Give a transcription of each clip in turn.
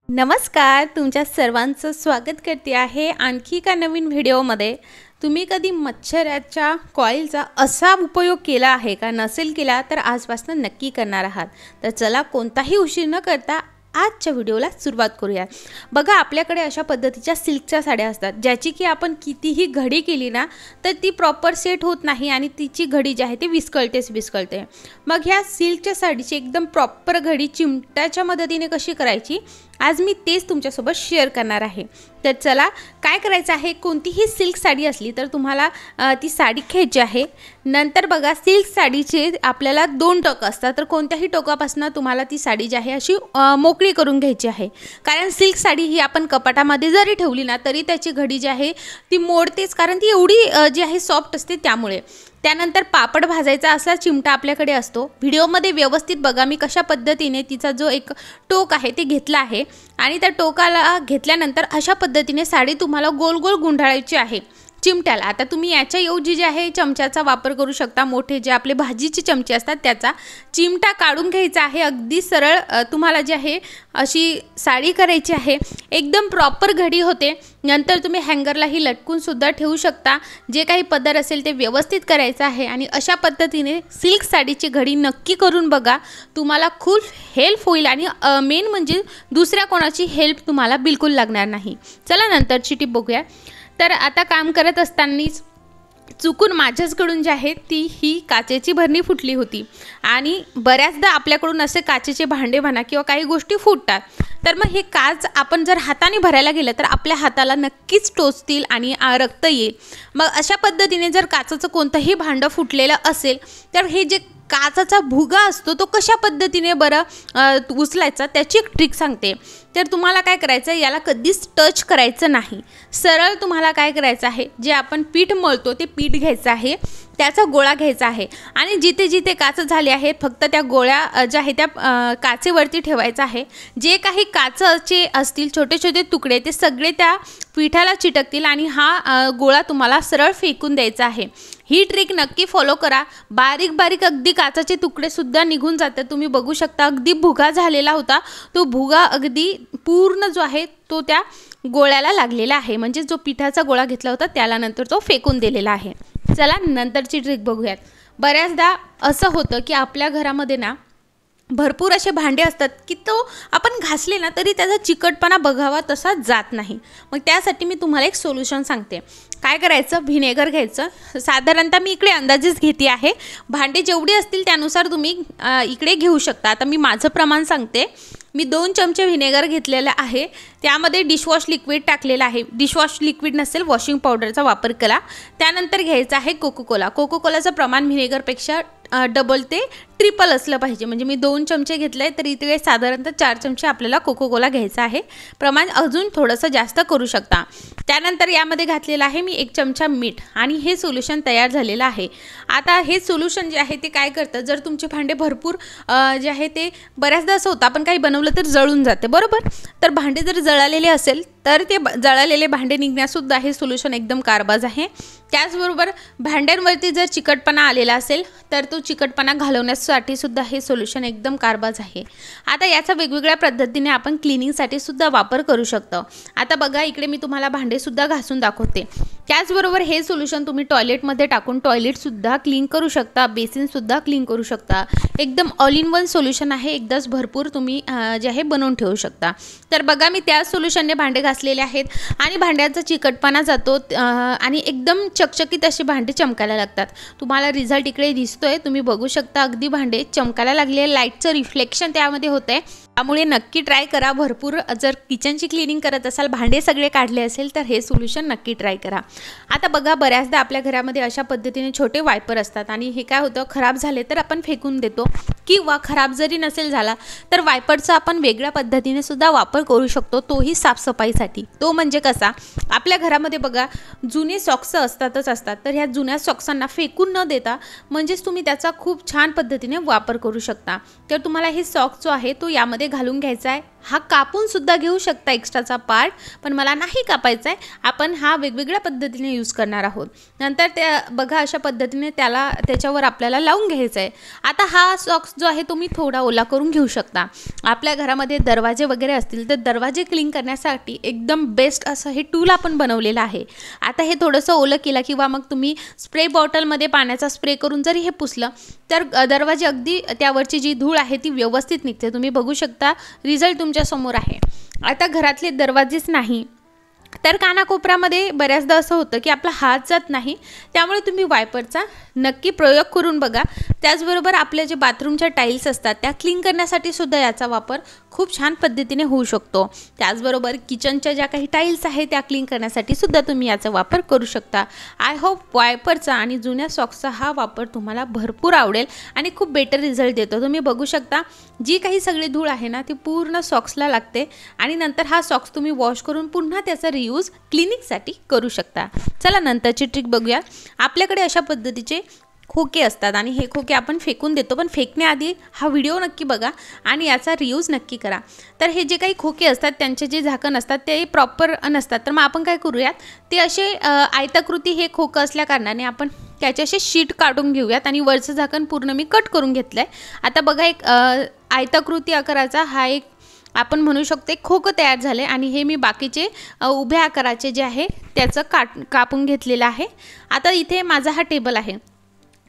नमस्कार, तुमच्या सर्वांचं स्वागत करते आहे आणखी एका नवीन व्हिडिओमध्ये। तुम्ही कधी मच्छराच्या कॉईलचा असा उपयोग केला आहे का? नसेल केला तर आजपासून नक्की करणार आहात। तर चला कोणताही उशीर न करता आजच्या व्हिडिओला सुरुवात करूया। बघा, आपल्याकडे अशा पद्धतीच्या सिल्कच्या साड्या असतात ज्याची की आपण कितीही घडी केली ना तर ती प्रॉपर सेट होत नाही आणि तिची घडी जी आहे ती विस्कळते। मग ह्या सिल्कच्या साडीची एकदम प्रॉपर घडी चिमट्याच्या मदतीने कशी करायची आज मी तेच तुमच्यासोबत शेअर करणार आहे। तर चला, काय करायचं आहे, कोणतीही सिल्क साडी असली तर तुम्हाला ती साडी घ्यायची आहे। नंतर बघा, सिल्क साडीचे आपल्याला 2 टोक असतात, तर कोणत्याही टोकापासून तुम्हाला ती साडी जी आहे अशी मोकळी करून घ्यायची आहे। कारण सिल्क साडी ही आपण कपाटामध्ये जरी ठेवली ना तरी त्याची घडी जी आहे ती मोडतेच, कारण ती एवढी जी आहे सॉफ्ट असते त्यामुळे। त्यानंतर पापड भाजायचा असा चिमटा आपल्याकडे असतो। व्हिडिओमध्ये व्यवस्थित बघा मी कशा पद्धतीने तिचा जो एक टोक आहे ते घेतला आहे आणि त्या टोकाला घेतल्यानंतर अशा पद्धतीने साडी तुम्हाला गोल गोल गुंडाळायची आहे चिमट्याला। आता तुम्ही याच्या ऐवजी जे आहे चमच्याचा वापर करू शकता, मोठे जे आपले भाजीचे चमचे असतात त्याचा चिमटा काढून घ्यायचा आहे। अगदी सरळ तुम्हाला जे आहे अशी साडी करायची आहे, एकदम प्रॉपर घडी होते। नंतर तुम्ही हँगरलाही लटकून सुद्धा ठेवू शकता। जे काही पदर असेल ते व्यवस्थित करायचं आहे आणि अशा पद्धतीने सिल्क साडीची घडी नक्की करून बघा, तुम्हाला खूप हेल्प होईल आणि मेन म्हणजे दुसऱ्या कोणाची हेल्प तुम्हाला बिलकुल लागणार नाही। चला नंतरची टिप बघूया। तर आता काम करत असतानाच चुकून माझ्याकडून जे आहे ती ही काचेची भरणी फुटली होती आणि बऱ्याचदा आपल्याकडून असे काचेचे भांडे म्हणा किंवा काही गोष्टी फुटतात। तर मग हे काच आपण जर हाताने भरायला गेलं तर आपल्या हाताला नक्कीच टोचतील आणि रक्त येईल। मग अशा पद्धतीने जर काचेचं कोणतंही भांडं फुटलेलं असेल तर हे जे काचाचा भुगा असतो तो कशा पद्धतीने उचलायचा त्याची एक ट्रिक सांगते। तर तुम्हाला काय करायचं, याला कधीच टच करायचं नाही। सरळ तुम्हाला काय करायचं आहे, जे आपण पीठ मळतो ते पीठ घ्यायचं आहे, त्याचा गोळा घ्यायचा आहे आणि जिथे जिथे काच झाले आहेत फक्त त्या गोळ्या ज्या आहेत त्या काचेवरती ठेवायचा आहे। जे काही काचेचे असतील छोटे छोटे तुकडे ते सगळे त्या पिठाला चिटकतील आणि हा गोळा तुम्हाला सरळ फेकून द्यायचा आहे। ही ट्रिक नक्की फॉलो करा, बारीक बारीक अगदी काचेचे तुकडे सुद्धा निघून जातात। तुम्ही बघू शकता अगदी भुगा झालेला होता, तो भुगा अगदी पूर्ण जो आहे तो त्या गोळ्याला लागलेला आहे, म्हणजे जो पिठाचा गोळा घेतला होता त्याला नंतर तो फेकून दिलेला आहे। चला नंतरची ट्रिक बघूयात। बऱ्याचदा असं होतं की आपल्या घरामध्ये ना भरपूर असे भांडे असतात की तो आपण घासले ना तरी त्याचा चिकटपणा बघावा तसा जात नाही। मग त्यासाठी मी तुम्हाला एक सोल्युशन सांगते। काय करायचं, व्हिनेगर घ्यायचं। साधारणतः मी इकडे अंदाजेच घेते आहे, भांडे जेवढे असतील त्यानुसार तुम्ही इकडे घेऊ शकता। आता मी माझं प्रमाण सांगते। मी 2 चमचे व्हिनेगर घेतलेला आहे, त्यामध्ये डिशवॉश लिक्विड टाकलेलं आहे। डिशवॉश लिक्विड नसेल वॉशिंग पावडरचा वापर करा। त्यानंतर घ्यायचा आहे कोकोकोलाचं प्रमाण व्हिनेगरपेक्षा डबल ते ट्रिपल असलं पाहिजे। म्हणजे मी 2 चमचे घेतले तर इथे साधारणतः 4 चमचे आपल्याला कोकोकोला घ्यायचा आहे। प्रमाण अजून थोडंसं जास्त करू शकता। त्यानंतर यामध्ये घातलेलं आहे मी 1 चमचा मीठ आणि हे सोल्युशन तयार झालेलं आहे। आता हे सोल्युशन जे आहे ते काय करतं, जर तुमचे भांडे भरपूर जे आहे ते बऱ्याचदा असं होतं आपण काही बनवलं तर जळून जाते, बरोबर। तर भांडे जर जळालेले असेल तर ते जळालेले भांडे निघण्यासुद्धा हे सोल्युशन एकदम कारबाज आहे। त्याचबरोबर भांड्यांवरती जर चिकटपणा आलेला असेल तर तो चिकटपणा घालवण्यासाठी सुद्धा हे सोल्युशन एकदम कारबाज आहे। आता याचा वेगवेगळ्या पद्धतीने आपण क्लिनिंगसाठी सुद्धा वापर करू शकतो। आता बघा, इकडे मी तुम्हाला भांडे सुद्धा घासून दाखवते। त्याचबरोबर हे सोल्युशन तुम्ही टॉयलेटमध्ये टाकून टॉयलेट सुद्धा क्लीन करू शकता, बेसिन सुद्धा क्लीन करू शकता। एकदम ऑल इन वन सोल्युशन आहे, एकदाच भरपूर तुम्ही जे आहे बनवून ठेवू शकता। तर बघा, मी त्या सोल्युशनने भांडे घासलेले आहेत आणि भांड्यांचा चिकटपणा जातो आणि एकदम चकचकीत असे भांडे चमकायला लागतात। तुम्हाला रिझल्ट इकडे दिसतोय, तुम्ही बघू शकता अगदी भांडे चमकायला लागले, लाईटचं रिफ्लेक्शन त्यामध्ये होतंय। त्यामुळे नक्की ट्राय करा। भरपूर जर किचनची क्लिनिंग करत असाल, भांडे सगळे काढले असेल तर हे सोल्युशन नक्की ट्राय करा। आता बघा, बऱ्याचदा आपल्या घरामध्ये अशा पद्धतीने छोटे वायपर असतात आणि हे काय होतं, खराब झाले तर आपण फेकून देतो किंवा खराब जरी नसेल झाला तर वायपरचा आपण वेगळ्या पद्धतीने सुद्धा वापर करू शकतो, तोही साफसफाईसाठी। तो म्हणजे कसा, आपल्या घरामध्ये बघा जुने सॉक्स असतातच असतात, तर ह्या जुन्या सॉक्सांना फेकून न देता म्हणजेच तुम्ही त्याचा खूप छान पद्धतीने वापर करू शकता। तर तुम्हाला हे सॉक्स जो आहे तो यामध्ये घालून घ्यायचा आहे। हा कापून सुद्धा घेऊ शकता एक्स्ट्राचा पार्ट, पण मला नाही कापायचा आहे. आपण हा वेगवेगळ्या पद्धतीने यूज करणार आहोत. नंतर त्या बघा अशा पद्धतीने त्याच्यावर आपल्याला लावून घ्यायचं आहे. आता हा सॉक्स जो आहे तुम्ही थोडा ओला करून घेऊ शकता. आपल्या घरामध्ये दरवाजे वगैरे असतील तर दरवाजे क्लीन करण्यासाठी एकदम बेस्ट असं हे टूल आपण बनवलेलं आहे. आता हे थोडंसं ओलं केलं किंवा मग तुम्ही स्प्रे बॉटलमध्ये पाण्याचा स्प्रे करून जरी हे पुसलं तर दरवाजे अगदी त्यावरची जी धूळ आहे ती व्यवस्थित निघते. तुम्ही बघू शकता रिझल्ट तुमच्या समोर आहे. आता घरातले दरवाजेच नाही तर कानाकोपऱ्यामध्ये बऱ्याचदा असं होतं की आपला हात जात नाही, त्यामुळे तुम्ही वायपरचा नक्की प्रयोग करून बघा. त्याचबरोबर आपले जे बाथरूमच्या टाईल्स असतात त्या क्लीन करण्यासाठी सुद्धा याचा वापर खूप छान पद्धतीने होऊ शकतो. त्याचबरोबर किचनच्या ज्या काही टाईल्स आहेत त्या क्लीन करण्यासाठी सुद्धा तुम्ही याचा वापर करू शकता. आय होप वायपरचा आणि जुन्या सॉक्सचा हा वापर तुम्हाला भरपूर आवडेल आणि खूप बेटर रिझल्ट देतो. तुम्ही बघू शकता जी काही सगळी धूळ आहे ना ती पूर्ण सॉक्सला लागते आणि नंतर हा सॉक्स तुम्ही वॉश करून पुन्हा त्याचा रियूज क्लिनिकसाठी करू शकता. चला नंतरची ट्रिक बघूया. आपल्याकडे अशा पद्धतीचे खोके असतात आणि हे खोके आपण फेकून देतो, पण फेकण्याआधी हा व्हिडिओ नक्की बघा आणि याचा रियूज नक्की करा. तर हे जे काही खोके असतात त्यांचे जे झाकण असतात ते प्रॉपर नसतात, तर मग आपण काय करूयात, ते असे आयताकृती हे खोकं असल्या कारणाने आपण त्याचे असे शीट काढून घेऊयात आणि वरचं झाकण पूर्ण मी कट करून घेतलं आहे. आता बघा एक आयताकृती आकाराचा हा एक आपण म्हणू शकतो एक खोकं तयार झाले आणि हे मी बाकीचे उभ्या आकाराचे जे आहे त्याचं कापून घेतलेलं आहे. आता इथे माझा हा टेबल आहे.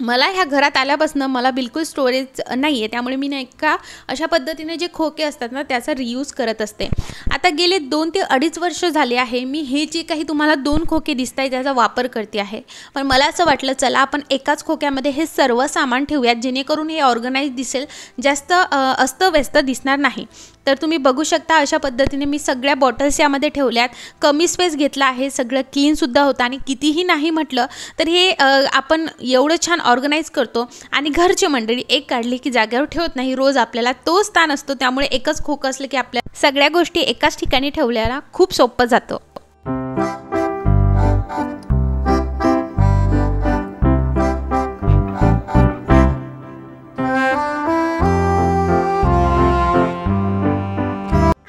मला ह्या घरात आल्यापासून मला बिलकुल स्टोरेज नाही आहे, त्यामुळे मी नाही का अशा पद्धतीने जे खोके असतात ना त्याचा रियूज करत असते. आता गेले 2 ते 2.5 वर्ष झाले आहे मी हे जे काही तुम्हाला 2 खोके दिसत आहेत त्याचा वापर करते आहे. पण मला असं वाटलं चला आपण एकाच खोक्यामध्ये हे सर्व सामान ठेवूयात जेणेकरून हे ऑर्गनाइज दिसेल, जास्त अस्तव्यस्त दिसणार नाही. तर तुम्ही बघू शकता अशा पद्धतीने मी सगळ्या बॉटल्स यामध्ये ठेवल्यात. कमी स्पेस घेतला आहे, सगळं क्लीनसुद्धा होतं आणि कितीही नाही म्हटलं तर हे आपण एवढं छान ऑर्गनाइज करतो आणि घरची मंडळी एक काढली की जागेवर ठेवत नाही. रोज आपल्याला तो स्थान असतो, त्यामुळे एकच खोकं असलं की आपल्या सगळ्या गोष्टी एकाच ठिकाणी ठेवल्याला खूप सोपं जातं.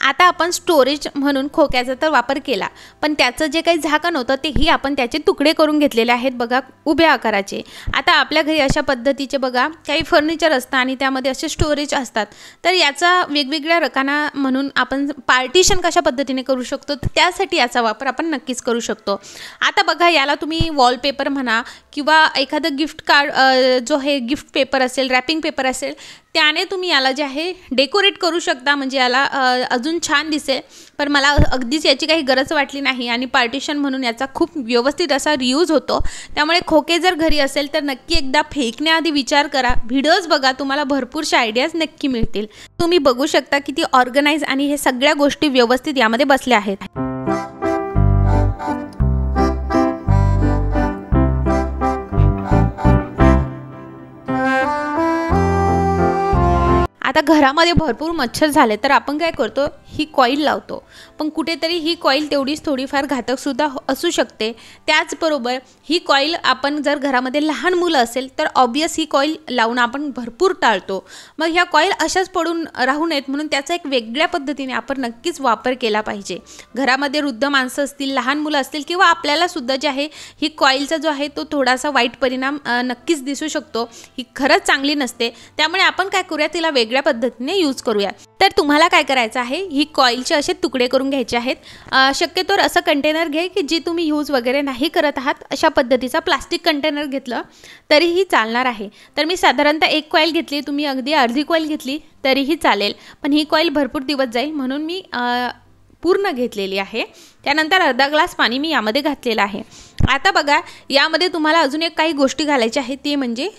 आता आपण स्टोरेज म्हणून खोक्याचा तर वापर केला, पण त्याचं जे काही झाकण होतं तेही आपण त्याचे तुकडे करून घेतलेले आहेत बघा उभ्या आकाराचे. आता आपल्या घरी अशा पद्धतीचे बघा काही फर्निचर असतं आणि त्यामध्ये असे स्टोरेज असतात, तर याचा वेगवेगळ्या रकाना म्हणून आपण पार्टिशन कशा पद्धतीने करू शकतो त्यासाठी याचा वापर आपण नक्कीच करू शकतो. आता बघा याला तुम्ही वॉलपेपर म्हणा किंवा एखादं गिफ्ट कार्ड जो हे गिफ्ट पेपर असेल, रॅपिंग पेपर असेल त्याने तुम्ही याला जे आहे डेकोरेट करू शकता, म्हणजे याला अजून छान दिसेल. पण मला अगदीच याची काही गरज वाटली नाही आणि पार्टिशन म्हणून याचा खूप व्यवस्थित असा रियूज होतो. त्यामुळे खोके जर घरी असेल तर नक्की एकदा फेकण्याआधी विचार करा. व्हिडिओज बघा, तुम्हाला भरपूरशा आयडियाज नक्की मिळतील. तुम्ही बघू शकता किती ऑर्गनाइज आणि हे सगळ्या गोष्टी व्यवस्थित यामध्ये बसल्या आहेत. आता घरामध्ये भरपूर मच्छर झाले तर आपण काय करतो, ही कॉईल लावतो, पण कुठेतरी ही कॉईल तेवढीच थोडीफार घातकसुद्धा असू शकते. त्याचबरोबर ही कॉईल आपण जर घरामध्ये लहान मुलं असेल तर ऑब्वियस ही कॉईल लावणं आपण भरपूर टाळतो. मग ह्या कॉईल अशाच पडून राहू नयेत म्हणून त्याचा एक वेगळ्या पद्धतीने आपण नक्कीच वापर केला पाहिजे. घरामध्ये वृद्ध माणसं असतील, लहान मुलं असतील किंवा आपल्यालासुद्धा जे आहे ही कॉईलचा जो आहे तो थोडासा वाईट परिणाम नक्कीच दिसू शकतो. ही खरंच चांगली नसते, त्यामुळे आपण काय करूया तिला वेगळ्या पद्धतीने यूज करूया. तर तुम्हाला काय करायचं आहे, ही कॉईलचे असे तुकडे करून घ्यायचे आहेत. शक्यतोवर असं कंटेनर घे की जी तुम्ही यूज वगैरे नाही करत आहात. अशा पद्धतीचा प्लास्टिक कंटेनर घेतलं तरीही चालणार आहे. तर मी साधारणतः 1 कॉईल घेतली, तुम्ही अगदी अर्धी कॉईल घेतली तरीही चालेल, पण ही कॉईल भरपूर दिवस जाईल म्हणून मी पूर्ण घेतलेली आहे. त्यानंतर अर्धा ग्लास पाणी मी यामध्ये घातलेलं आहे. आता बघा यामध्ये तुम्हाला अजून एक काही गोष्टी घालायच्या आहेत, ते म्हणजे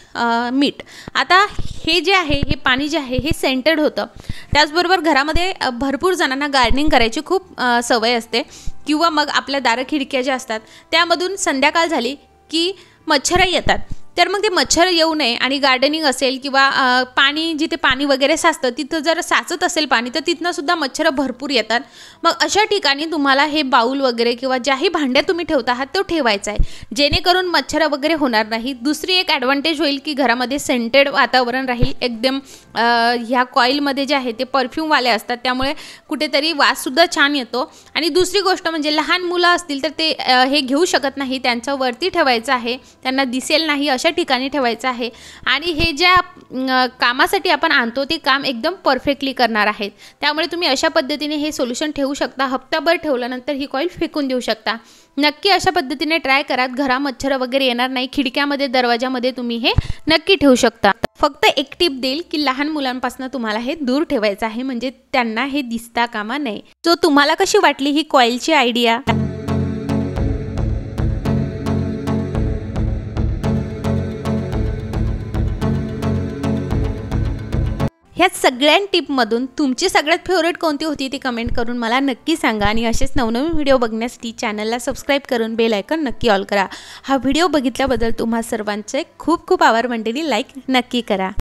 मीठ. आता हे जे आहे हे पाणी जे आहे हे सेंटेड होतं. त्याचबरोबर घरामध्ये भरपूर जणांना गार्डनिंग करायची खूप सवय असते किंवा मग आपल्या दारं खिडक्या ज्या असतात त्यामधून संध्याकाळ झाली की मच्छर येतात. तर मग ते मच्छर येऊ नये आणि गार्डनिंग असेल किंवा पाणी जिथे पाणी वगैरे साचतं तिथं जर साचत असेल पाणी तर तिथनं सुद्धा मच्छर भरपूर येतात। मग अशा ठिकाणी तुम्हाला हे बाउल वगैरे किंवा ज्याही भांड्यात तुम्ही ठेवता आहात तो ठेवायचा आहे, जेणेकरून मच्छर वगैरे होणार नाही। दुसरी एक ॲडव्हान्टेज होईल की घरामध्ये सेंटेड वातावरण राहील एकदम। ह्या कॉईलमध्ये जे आहे ते परफ्यूमवाले असतात त्यामुळे कुठेतरी वाससुद्धा छान येतो। आणि दुसरी गोष्ट म्हणजे लहान मुलं असतील तर ते हे घेऊ शकत नाही, त्यांच्या वरती ठेवायचं आहे, त्यांना दिसेल नाही अशा ठिकाणी ठेवायचं आहे। आणि हे ज्या कामासाठी आपण आणतो ते काम एकदम परफेक्टली करणार आहेत, त्यामुळे तुम्ही अशा पद्धतीने हे सोल्युशन ठेवू शकता। हप्ताभर ठेवल्यानंतर ही कॉईल फेकून देऊ शकता। नक्की अशा पद्धतीने ट्राय करा, घरा मच्छर वगैरे येणार नाही। खिडक्यामध्ये दरवाजामध्ये तुम्ही हे नक्की ठेवू शकता। फक्त एक टिप देईल की लहान मुलांपासून तुम्हाला हे दूर ठेवायचं आहे, म्हणजे त्यांना हे दिसता कामा नये। सो तुम्हाला कशी वाटली ही कॉईलची आयडिया? ह्या सगळ्या टिपमधून तुमची सगळ्यात फेवरेट कोणती होती ती कमेंट करून मला नक्की सांगा। आणि असेच नवनवीन व्हिडिओ बघण्यासाठी चॅनलला सबस्क्राईब करून बेल आयकॉन नक्की ऑल करा। हा व्हिडिओ बघितल्याबद्दल तुम्हा सर्वांचे खूप खूप आभार मंडळी, लाईक नक्की करा।